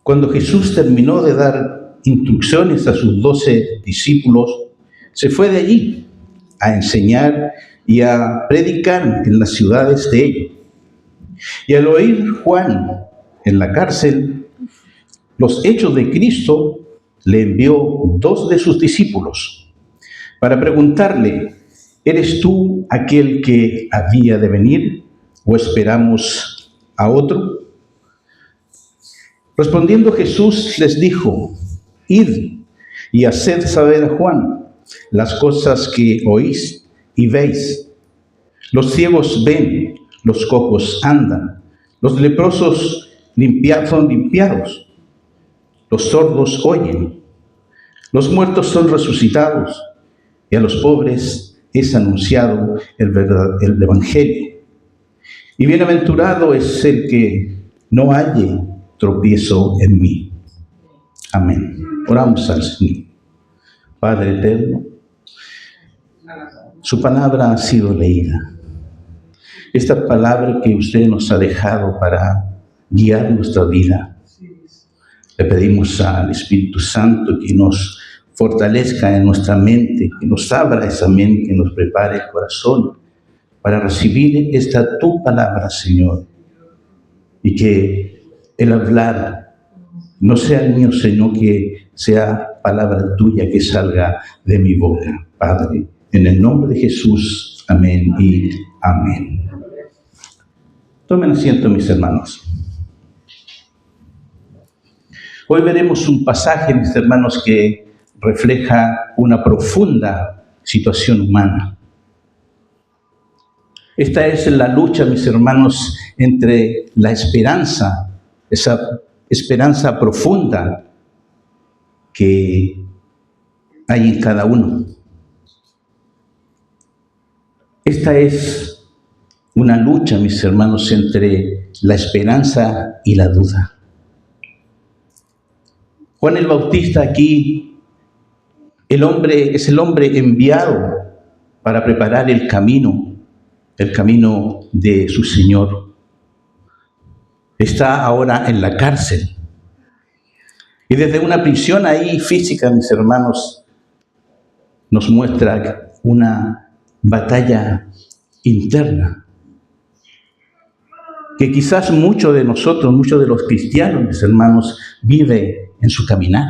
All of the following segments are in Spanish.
Cuando Jesús terminó de dar instrucciones a sus 12 discípulos, se fue de allí a enseñar y a predicar en las ciudades de ellos. Y al oír Juan en la cárcel los hechos de Cristo, le envió 2 de sus discípulos para preguntarle: ¿eres tú aquel que había de venir o esperamos a otro? Respondiendo Jesús les dijo: id y haced saber a Juan las cosas que oís y veis. Los ciegos ven, los cojos andan, los leprosos son limpiados, los sordos oyen, los muertos son resucitados, y a los pobres es anunciado el Evangelio. Y bienaventurado es el que no halle tropiezo en mí. Amén. Oramos al Señor. Padre eterno, su palabra ha sido leída. Esta palabra que usted nos ha dejado para guiar nuestra vida. Le pedimos al Espíritu Santo que nos fortalezca en nuestra mente, que nos abra esa mente, que nos prepare el corazón para recibir esta tu palabra, Señor. Y que el hablar no sea el mío, sino que sea palabra tuya que salga de mi boca, Padre. En el nombre de Jesús, amén y amén. Tomen asiento, mis hermanos. Hoy veremos un pasaje, mis hermanos, que refleja una profunda situación humana. Esta es la lucha, mis hermanos, entre la esperanza, esa esperanza profunda que hay en cada uno. Esta es una lucha, mis hermanos, entre la esperanza y la duda. Juan el Bautista aquí, es el hombre enviado para preparar el camino de su Señor. Está ahora en la cárcel. Y desde una prisión ahí física, mis hermanos, nos muestra una batalla interna que quizás muchos de nosotros, muchos de los cristianos, mis hermanos, vive en su caminar.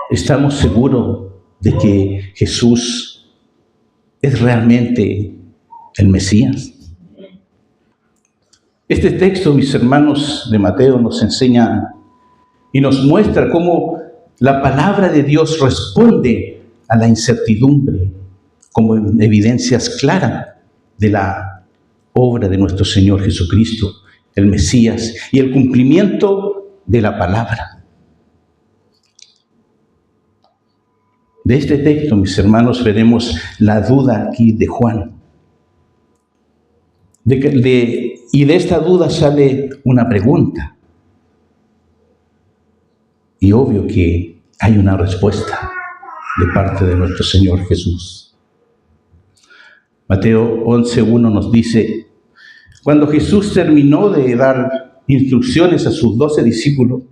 Estamos seguros de que Jesús es realmente el Mesías. Este texto, mis hermanos, de Mateo nos enseña y nos muestra cómo la palabra de Dios responde a la incertidumbre como evidencias claras de la obra de nuestro Señor Jesucristo, el Mesías, y el cumplimiento de la palabra. De este texto, mis hermanos, veremos la duda aquí de Juan. Y de esta duda sale una pregunta. Y obvio que hay una respuesta de parte de nuestro Señor Jesús. Mateo 11:1 nos dice: cuando Jesús terminó de dar instrucciones a sus 12 discípulos,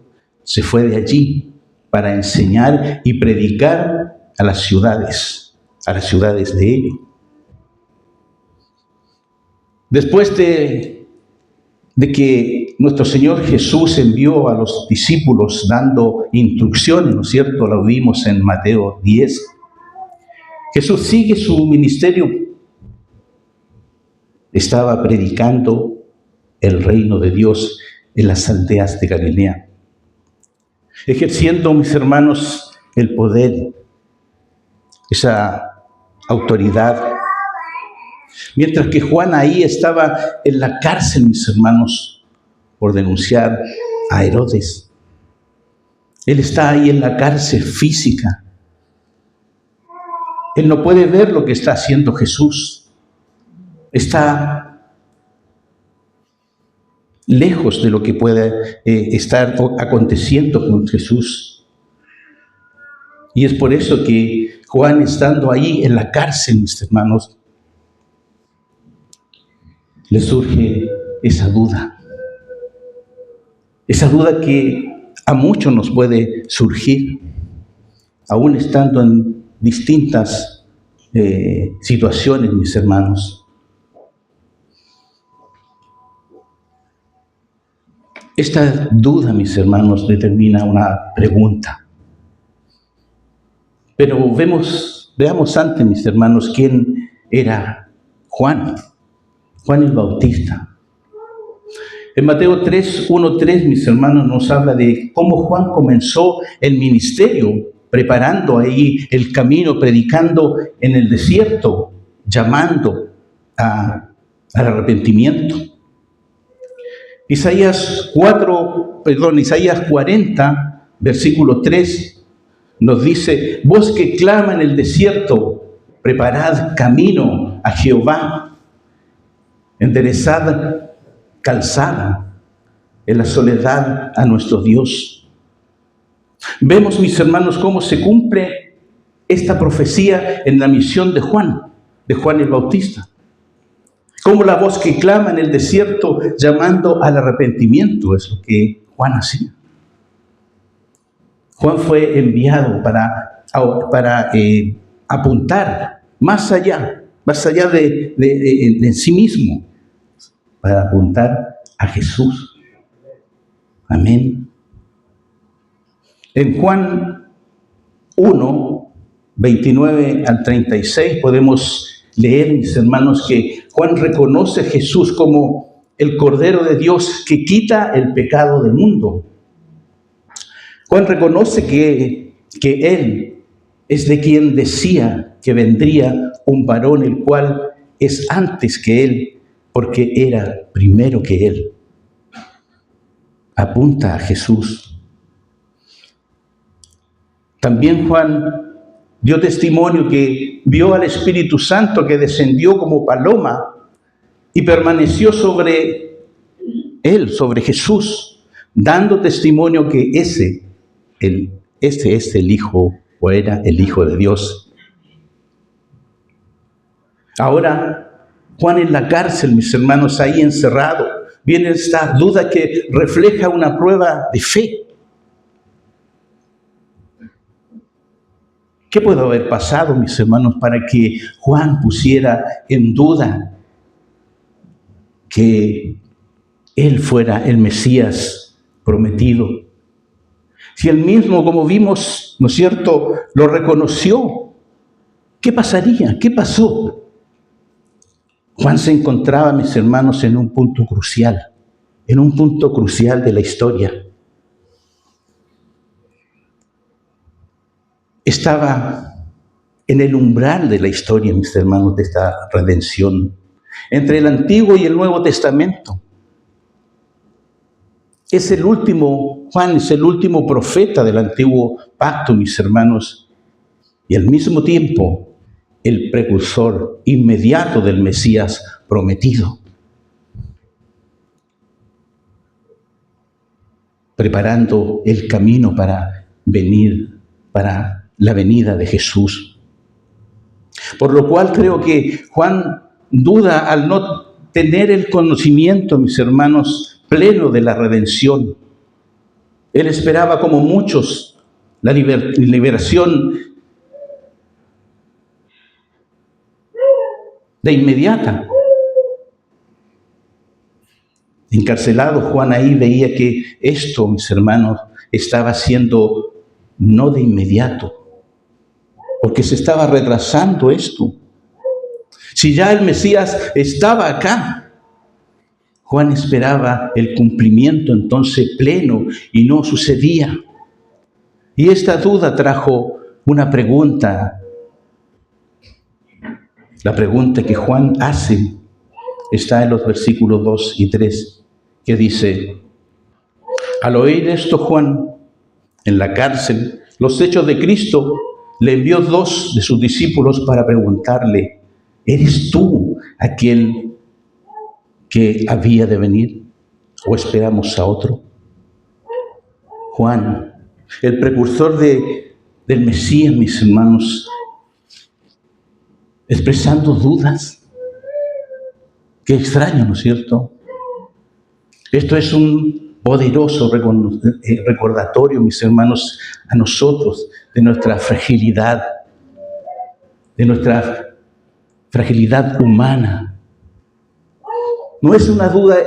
se fue de allí para enseñar y predicar a las ciudades de ellos. Después de que nuestro Señor Jesús envió a los discípulos dando instrucciones, ¿no es cierto? Lo vimos en Mateo 10. Jesús sigue su ministerio. Estaba predicando el reino de Dios en las aldeas de Galilea, ejerciendo, mis hermanos, el poder, esa autoridad. Mientras que Juan ahí estaba en la cárcel, mis hermanos, por denunciar a Herodes. Él está ahí en la cárcel física. Él no puede ver lo que está haciendo Jesús. Está lejos de lo que pueda estar aconteciendo con Jesús. Y es por eso que Juan, estando ahí en la cárcel, mis hermanos, le surge esa duda. Esa duda que a muchos nos puede surgir, aún estando en distintas situaciones, mis hermanos. Esta duda, mis hermanos, determina una pregunta. Pero veamos antes, mis hermanos, quién era Juan el Bautista. En Mateo 3, 1, 3, mis hermanos, nos habla de cómo Juan comenzó el ministerio, preparando ahí el camino, predicando en el desierto, llamando al arrepentimiento. Isaías 40, versículo 3, nos dice: voz que clama en el desierto, preparad camino a Jehová, enderezad calzada en la soledad a nuestro Dios. Vemos, mis hermanos, cómo se cumple esta profecía en la misión de Juan el Bautista. Como la voz que clama en el desierto llamando al arrepentimiento, es lo que Juan hacía. Juan fue enviado para apuntar más allá de sí mismo, para apuntar a Jesús. Amén. En Juan 1, 29 al 36 podemos leer, mis hermanos, que Juan reconoce a Jesús como el Cordero de Dios que quita el pecado del mundo. Juan reconoce que Él es de quien decía que vendría un varón el cual es antes que Él, porque era primero que Él. Apunta a Jesús. También Juan dio testimonio que vio al Espíritu Santo que descendió como paloma y permaneció sobre Él, sobre Jesús, dando testimonio que este es el Hijo, o era el Hijo de Dios. Ahora, Juan en la cárcel, mis hermanos, ahí encerrado, viene esta duda que refleja una prueba de fe. ¿Qué puede haber pasado, mis hermanos, para que Juan pusiera en duda que él fuera el Mesías prometido? Si él mismo, como vimos, ¿no es cierto?, lo reconoció, ¿qué pasaría? ¿Qué pasó? Juan se encontraba, mis hermanos, en un punto crucial de la historia. Estaba en el umbral de la historia, mis hermanos, de esta redención, entre el Antiguo y el Nuevo Testamento. Juan es el último profeta del Antiguo Pacto, mis hermanos, y al mismo tiempo el precursor inmediato del Mesías prometido, preparando el camino para la venida de Jesús. Por lo cual creo que Juan duda al no tener el conocimiento, mis hermanos, pleno de la redención. Él esperaba, como muchos, la liberación de inmediata. Encarcelado, Juan ahí veía que esto, mis hermanos, estaba siendo no de inmediato, porque se estaba retrasando esto. Si ya el Mesías estaba acá, Juan esperaba el cumplimiento entonces pleno y no sucedía. Y esta duda trajo una pregunta. La pregunta que Juan hace está en los versículos 2 y 3, que dice: al oír esto, Juan, en la cárcel, los hechos de Cristo, le envió 2 de sus discípulos para preguntarle: ¿eres tú aquel que había de venir, o esperamos a otro? Juan, el precursor del Mesías, mis hermanos, expresando dudas. Qué extraño, ¿no es cierto? Esto es un poderoso recordatorio, mis hermanos, a nosotros de nuestra fragilidad humana. No es una duda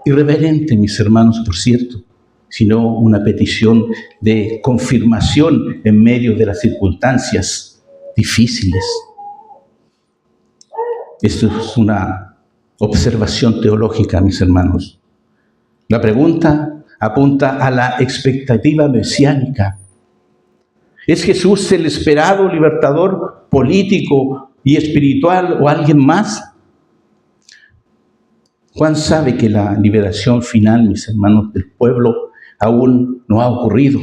irreverente, mis hermanos, por cierto, sino una petición de confirmación en medio de las circunstancias difíciles. Esto es una observación teológica, mis hermanos. La pregunta apunta a la expectativa mesiánica. ¿Es Jesús el esperado libertador político y espiritual o alguien más? Juan sabe que la liberación final, mis hermanos, del pueblo aún no ha ocurrido.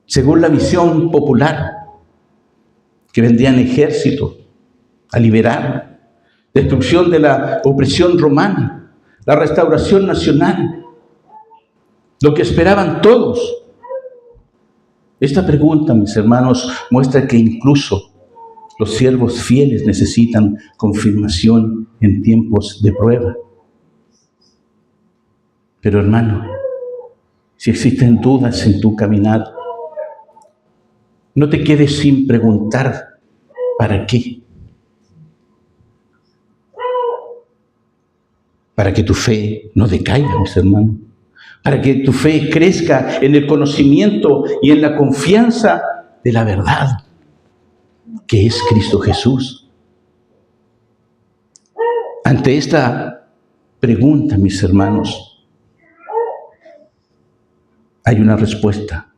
Según la visión popular, que vendrían ejércitos a liberar, destrucción de la opresión romana, la restauración nacional, lo que esperaban todos. Esta pregunta, mis hermanos, muestra que incluso los siervos fieles necesitan confirmación en tiempos de prueba. Pero hermano, si existen dudas en tu caminar, no te quedes sin preguntar ¿para qué? Para que tu fe no decaiga, mis hermanos. Para que tu fe crezca en el conocimiento y en la confianza de la verdad, que es Cristo Jesús. Ante esta pregunta, mis hermanos, hay una respuesta.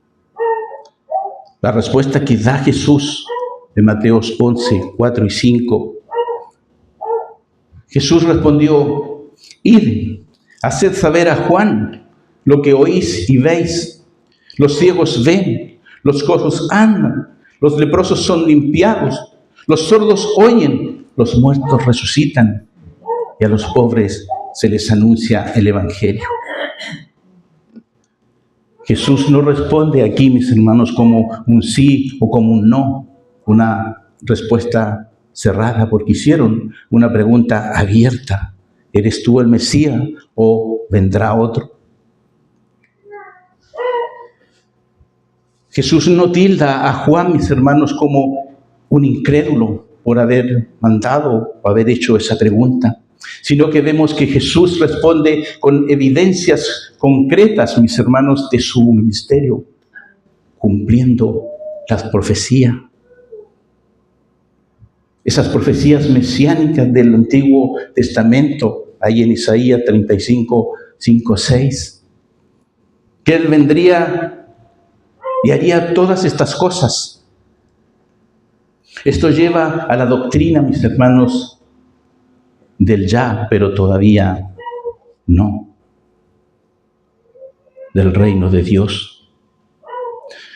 La respuesta que da Jesús de Mateos 11, 4 y 5. Jesús respondió: id, haced saber a Juan lo que oís y veis. Los ciegos ven, los cojos andan, los leprosos son limpiados, los sordos oyen, los muertos resucitan, y a los pobres se les anuncia el Evangelio. Jesús no responde aquí, mis hermanos, como un sí o como un no, una respuesta cerrada, porque hicieron una pregunta abierta. ¿Eres tú el Mesías o vendrá otro? Jesús no tilda a Juan, mis hermanos, como un incrédulo por haber mandado o haber hecho esa pregunta, sino que vemos que Jesús responde con evidencias concretas, mis hermanos, de su ministerio, cumpliendo las profecías. Esas profecías mesiánicas del Antiguo Testamento, ahí en Isaías 35, 5, 6, que Él vendría y haría todas estas cosas. Esto lleva a la doctrina, mis hermanos, del ya, pero todavía no, del reino de Dios.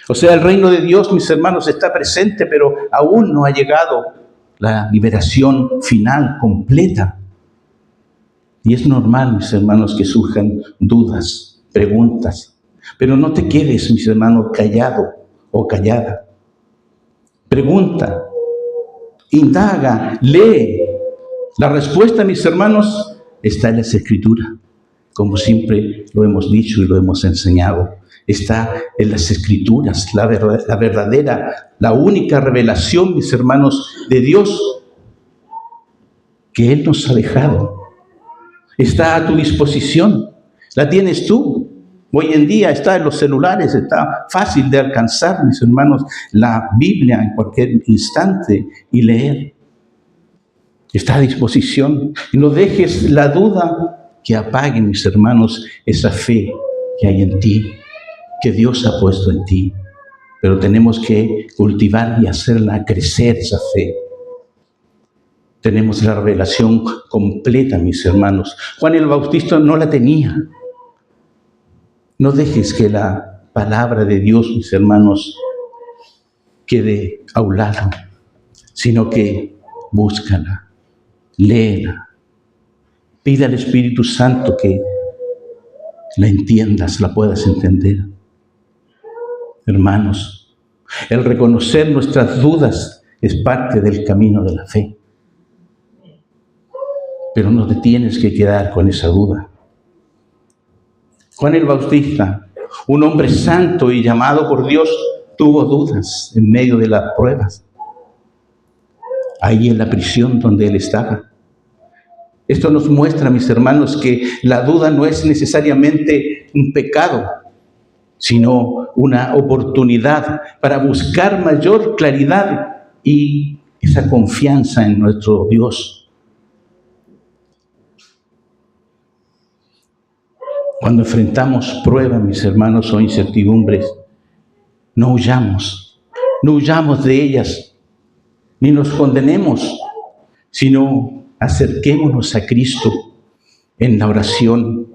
O sea, el reino de Dios, mis hermanos, está presente, pero aún no ha llegado la liberación final, completa. Y es normal, mis hermanos, que surjan dudas, preguntas. Pero no te quedes, mis hermanos, callado o callada. Pregunta, indaga, lee. La respuesta, mis hermanos, está en las Escrituras. Como siempre lo hemos dicho y lo hemos enseñado. Está en las Escrituras, la verdadera, la única revelación, mis hermanos, de Dios que Él nos ha dejado. Está a tu disposición. La tienes tú. Hoy en día está en los celulares, está fácil de alcanzar, mis hermanos, la Biblia en cualquier instante y leer. Está a disposición. Y no dejes la duda que apague, mis hermanos, esa fe que hay en ti, que Dios ha puesto en ti. Pero tenemos que cultivar y hacerla crecer, esa fe. Tenemos la revelación completa, mis hermanos. Juan el Bautista no la tenía. No dejes que la palabra de Dios, mis hermanos, quede a un lado, sino que búscala, léela. Pide al Espíritu Santo que la entiendas, la puedas entender. Hermanos, el reconocer nuestras dudas es parte del camino de la fe. Pero no te tienes que quedar con esa duda. Juan el Bautista, un hombre santo y llamado por Dios, tuvo dudas en medio de las pruebas. Ahí en la prisión donde él estaba. Esto nos muestra, mis hermanos, que la duda no es necesariamente un pecado, sino una oportunidad para buscar mayor claridad y esa confianza en nuestro Dios. Cuando enfrentamos pruebas, mis hermanos, o incertidumbres, no huyamos de ellas, ni nos condenemos, sino acerquémonos a Cristo en la oración,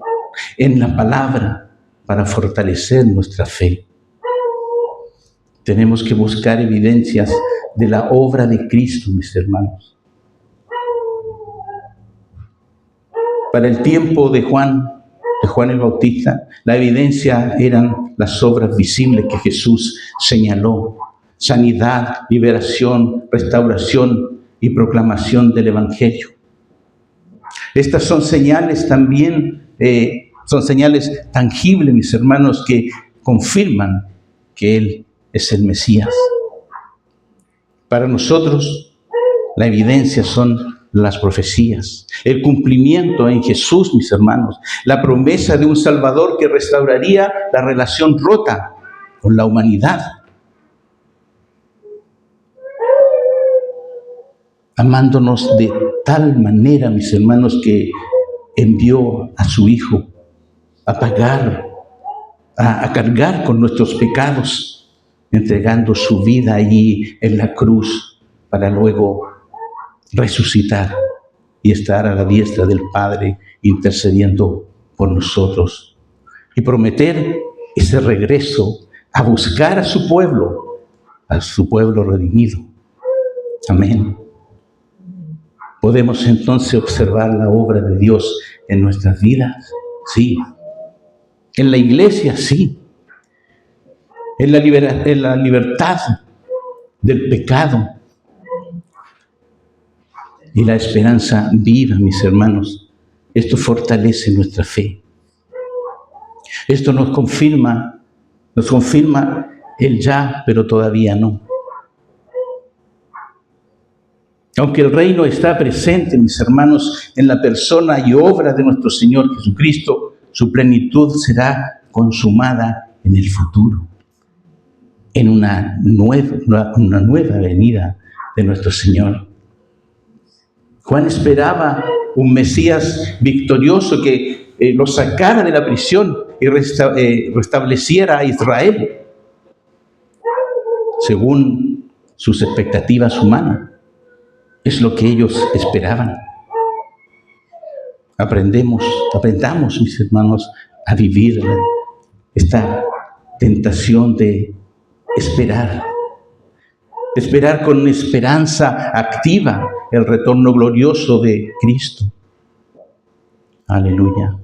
en la palabra, para fortalecer nuestra fe. Tenemos que buscar evidencias de la obra de Cristo, mis hermanos. Para el tiempo de Juan el Bautista, la evidencia eran las obras visibles que Jesús señaló: sanidad, liberación, restauración y proclamación del Evangelio. Estas son señales también, son señales tangibles, mis hermanos, que confirman que Él es el Mesías. Para nosotros, la evidencia son las profecías, el cumplimiento en Jesús, mis hermanos, la promesa de un Salvador que restauraría la relación rota con la humanidad, amándonos de tal manera, mis hermanos, que envió a su Hijo a pagar, a cargar con nuestros pecados, entregando su vida allí en la cruz para luego resucitar y estar a la diestra del Padre intercediendo por nosotros y prometer ese regreso a buscar a su pueblo redimido. Amén. ¿Podemos entonces observar la obra de Dios en nuestras vidas? Sí. En la iglesia, sí. En la libertad del pecado y la esperanza viva, mis hermanos. Esto fortalece nuestra fe. Esto nos confirma el ya, pero todavía no. Aunque el reino está presente, mis hermanos, en la persona y obra de nuestro Señor Jesucristo, su plenitud será consumada en el futuro, en una nueva venida de nuestro Señor. Juan esperaba un Mesías victorioso que lo sacara de la prisión y restableciera a Israel según sus expectativas humanas. Es lo que ellos esperaban. Aprendamos, mis hermanos, a vivir esta tentación de esperar con esperanza activa el retorno glorioso de Cristo. Aleluya.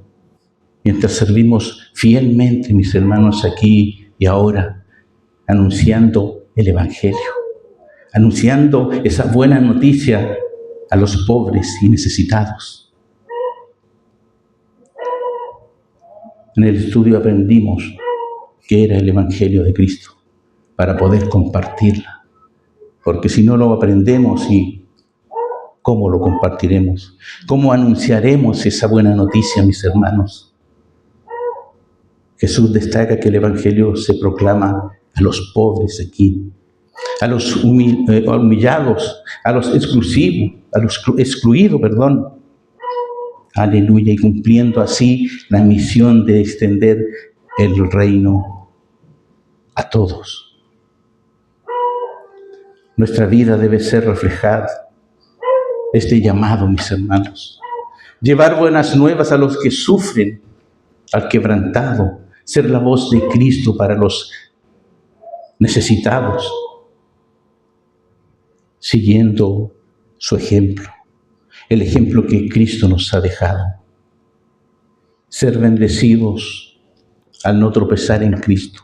Mientras servimos fielmente, mis hermanos, aquí y ahora, anunciando el Evangelio, anunciando esa buena noticia a los pobres y necesitados. En el estudio aprendimos qué era el Evangelio de Cristo para poder compartirla. Porque si no lo aprendemos, ¿y cómo lo compartiremos? ¿Cómo anunciaremos esa buena noticia, mis hermanos? Jesús destaca que el Evangelio se proclama a los pobres aquí, a los humillados, a los excluidos, Aleluya, y cumpliendo así la misión de extender el reino a todos. Nuestra vida debe ser reflejada este llamado, mis hermanos. Llevar buenas nuevas a los que sufren, al quebrantado, ser la voz de Cristo para los necesitados, siguiendo su ejemplo, el ejemplo que Cristo nos ha dejado. Ser bendecidos al no tropezar en Cristo.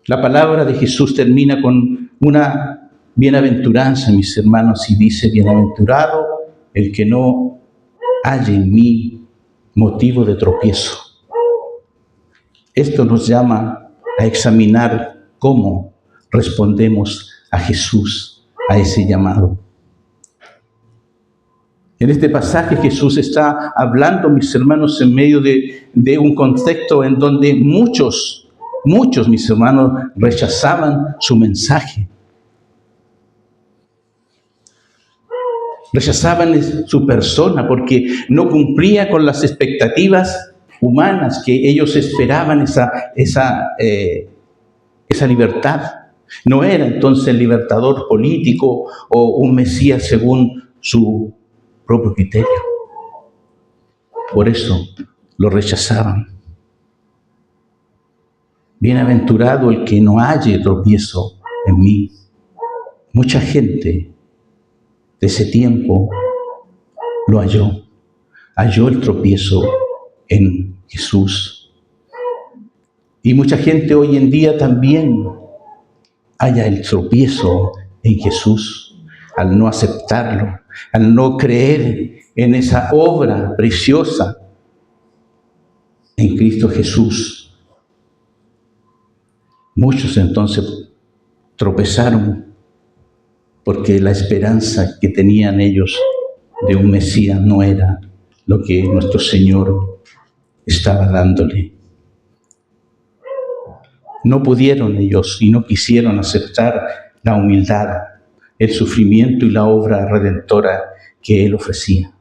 La palabra de Jesús termina con una bienaventuranza, mis hermanos, y dice: bienaventurado el que no halle en mí motivo de tropiezo. Esto nos llama a examinar cómo respondemos a Jesús, a ese llamado. En este pasaje Jesús está hablando, mis hermanos, en medio de un contexto en donde muchos, mis hermanos, rechazaban su mensaje. Rechazaban su persona porque no cumplía con las expectativas humanas que ellos esperaban esa libertad. No era entonces el libertador político o un Mesías según su propio criterio. Por eso lo rechazaban. Bienaventurado el que no halle tropiezo en mí. Mucha gente de ese tiempo lo halló el tropiezo en Jesús. Y mucha gente hoy en día también halla el tropiezo en Jesús, al no aceptarlo, al no creer en esa obra preciosa en Cristo Jesús. Muchos entonces tropezaron porque la esperanza que tenían ellos de un Mesías no era lo que nuestro Señor estaba dándole. No pudieron ellos y no quisieron aceptar la humildad, el sufrimiento y la obra redentora que Él ofrecía.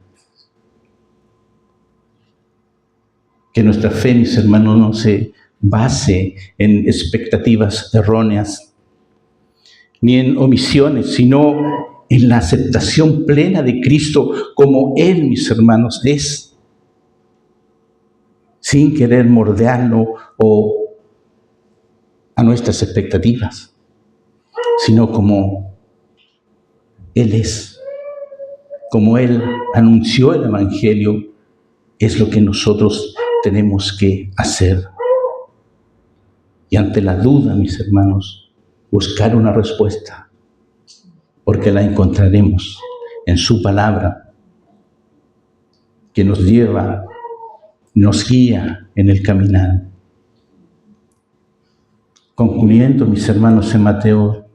Que nuestra fe, mis hermanos, no se base en expectativas erróneas, ni en omisiones, sino en la aceptación plena de Cristo como Él, mis hermanos, es, sin querer moldearlo o a nuestras expectativas, sino como Él es, como Él anunció el Evangelio, es lo que nosotros tenemos que hacer. Y ante la duda, mis hermanos, buscar una respuesta, porque la encontraremos en su palabra, que nos lleva, nos guía en el caminar. Concluyendo, mis hermanos, en Mateo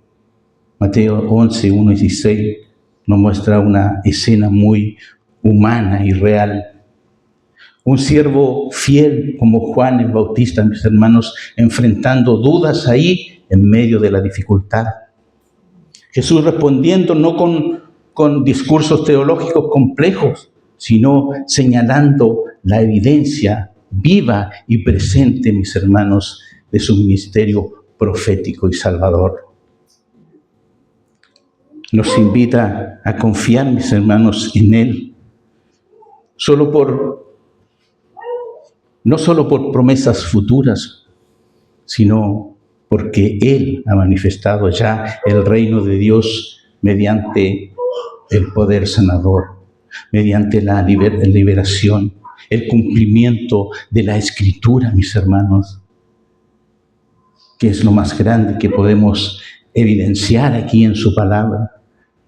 11, 1 y 16, nos muestra una escena muy humana y real. Un siervo fiel como Juan el Bautista, mis hermanos, enfrentando dudas ahí en medio de la dificultad. Jesús respondiendo no con discursos teológicos complejos, sino señalando la evidencia viva y presente, mis hermanos, de su ministerio profético y salvador. Nos invita a confiar, mis hermanos, en Él, no solo por promesas futuras, sino porque Él ha manifestado ya el reino de Dios mediante el poder sanador, mediante la liberación, el cumplimiento de la Escritura, mis hermanos, que es lo más grande que podemos evidenciar aquí en su palabra,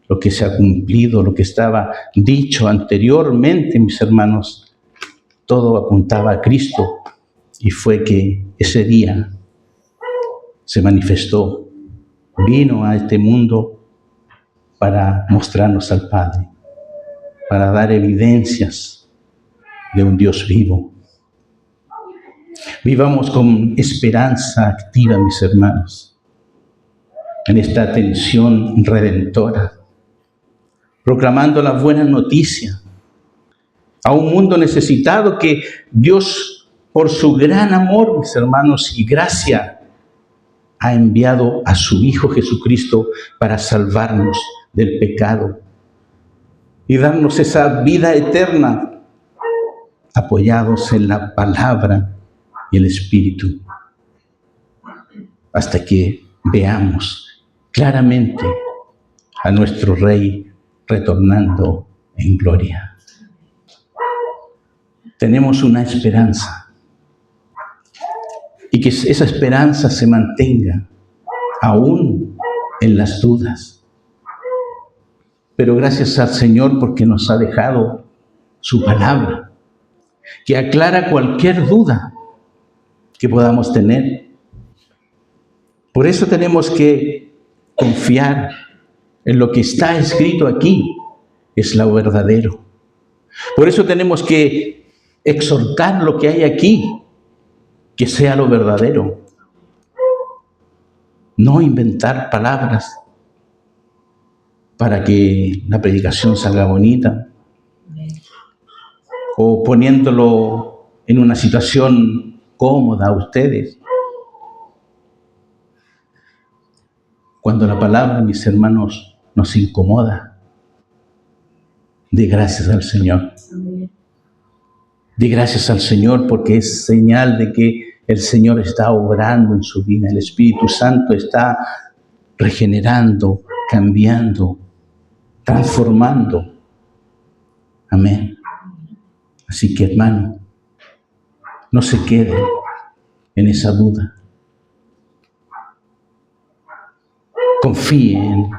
lo que se ha cumplido, lo que estaba dicho anteriormente, mis hermanos, todo apuntaba a Cristo, y fue que ese día se manifestó, vino a este mundo para mostrarnos al Padre, para dar evidencias de un Dios vivo. Vivamos con esperanza activa, mis hermanos, en esta atención redentora, proclamando la buena noticia a un mundo necesitado que Dios, por su gran amor, mis hermanos, y gracia, ha enviado a su Hijo Jesucristo para salvarnos del pecado y darnos esa vida eterna, apoyados en la palabra y el Espíritu, hasta que veamos claramente a nuestro Rey retornando en gloria. Tenemos una esperanza, y que esa esperanza se mantenga aún en las dudas. Pero gracias al Señor porque nos ha dejado su palabra. que aclara cualquier duda que podamos tener. Por eso tenemos que confiar en lo que está escrito aquí, es lo verdadero. Por eso tenemos que exhortar lo que hay aquí, que sea lo verdadero. No inventar palabras para que la predicación salga bonita, o poniéndolo en una situación cómoda a ustedes. Cuando la palabra, mis hermanos, nos incomoda, dé gracias al Señor. Dé gracias al Señor porque es señal de que el Señor está obrando en su vida. El Espíritu Santo está regenerando, cambiando, transformando. Amén. Así que, hermano, no se quede en esa duda. Confíe en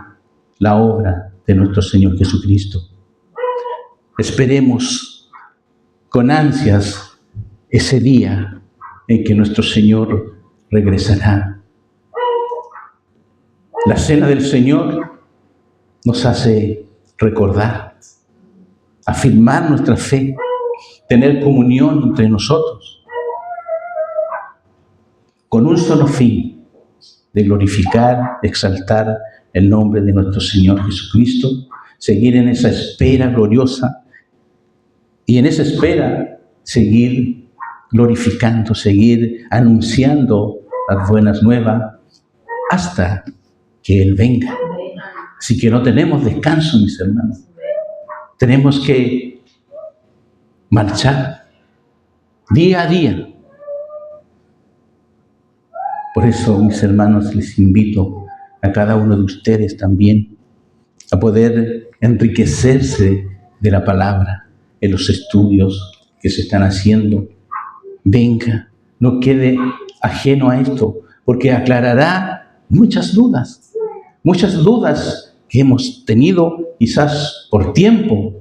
la obra de nuestro Señor Jesucristo. Esperemos con ansias ese día en que nuestro Señor regresará. La cena del Señor nos hace recordar, afirmar nuestra fe, tener comunión entre nosotros, con un solo fin, de glorificar, de exaltar el nombre de nuestro Señor Jesucristo, seguir en esa espera gloriosa y en esa espera seguir glorificando, seguir anunciando las buenas nuevas hasta que Él venga. Así que no tenemos descanso, mis hermanos. Tenemos que marchar día a día. Por eso, mis hermanos, les invito a cada uno de ustedes también a poder enriquecerse de la palabra en los estudios que se están haciendo. Venga, no quede ajeno a esto, porque aclarará muchas dudas que hemos tenido quizás por tiempo,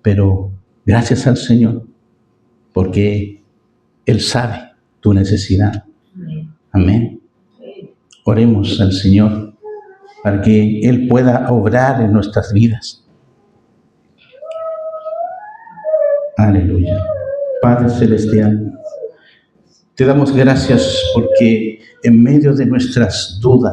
pero gracias al Señor, porque Él sabe tu necesidad. Amén. Oremos al Señor para que Él pueda obrar en nuestras vidas. Aleluya. Padre Celestial, te damos gracias porque en medio de nuestras dudas,